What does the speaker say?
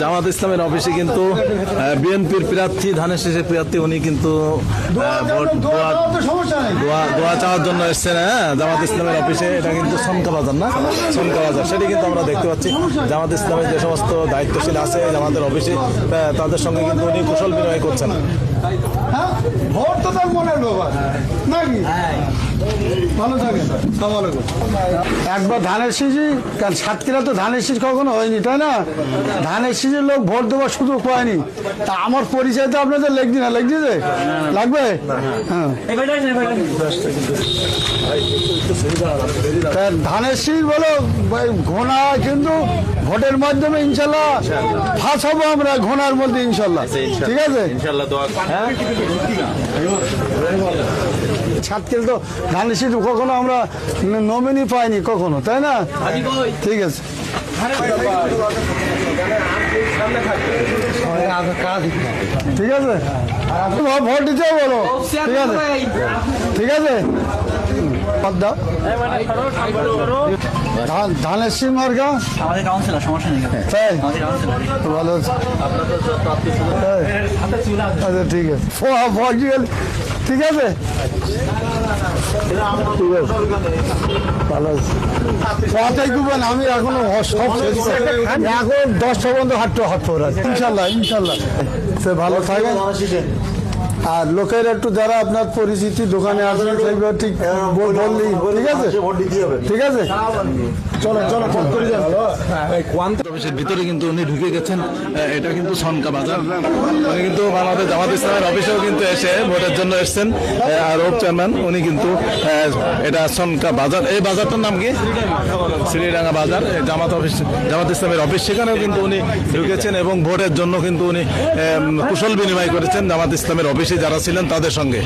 জামাত ইসলামের অফিসে কিন্তু বিএনপির প্রার্থী ধানের শেষের প্রার্থী উনি কিন্তু দোয়া চাওয়ার জন্য এসছেন। হ্যাঁ, জামাত ইসলামের অফিসে এটা কিন্তু সনকা বাজার না, সনকা বাজার সেটি কিন্তু আমরা দেখতে পাচ্ছি। জামাত ইসলামের যে সমস্ত দায়িত্বশীল আছে জামাতের অফিসে তাদের সঙ্গে কিন্তু উনি কুশল বিনিময় করছেন। ভোট তো তার মনের ব্যাপার নাকি? ভালো থাকে। একবার ধানের শীষই, কারণ সাতক্ষীরা তো ধানের শীষ কখনো হয়নি, তাই না? ধানের শীষের লোক ভোট দেওয়ার সুযোগ পায়নি। তা আমার পরিচয় তো আপনাদের লেখ দিন, লেখ দিতে লাগবে। হ্যাঁ, ধানের শীষ বলো ঘোনা, কিন্তু ভোটের মাধ্যমে ইনশাল্লাহ ফাঁস হবো আমরা ঘোনার মধ্যে ইনশাল্লাহ। ঠিক আছে, সাতক্ষীরা তো ধানের শীষ কখনো আমরা নমিনি পাইনি কখনো, তাই না? ঠিক আছে, ঠিক আছে, ভোট দিতে বলো। ঠিক আছে, ঠিক আছে, ধানের সিং মার্কা আমাদের কাউন্সিলর, সমস্যা নেই। তাই ভালো আছে। আচ্ছা ঠিক আছে, ঠিক আছে, ঠিক আছে, ভালো আছে। আমি এখনো সব এখন 10টা পর্যন্ত হাঁটতে আছে ইনশাল্লাহ, ইনশাল্লাহ। সে ভালো থাকে। আর লোকের একটু যারা আপনার পরিচিতি দোকানে আসবেন সেইভাবে ঠিক বললি, ঠিক আছে, ঠিক আছে, চলো চলো অফিসের ভিতরে কিন্তু উনি ঢুকে গেছেন। এটা কিন্তু সনকা বাজার। উনি কিন্তু বাংলাদেশ জামাত ইসলামের অফিসেও কিন্তু এসে ভোটের জন্য এসছেন। আর ওপ চেয়ারম্যান উনি কিন্তু এটা সনকা বাজার। এই বাজারটার নাম কি? শ্রীডাঙ্গা বাজার। জামাত অফিস, জামাত ইসলামের অফিস, সেখানেও কিন্তু উনি ঢুকেছেন এবং ভোটের জন্য কিন্তু উনি কুশল বিনিময় করেছেন জামাত ইসলামের অফিসে যারা ছিলেন তাদের সঙ্গে।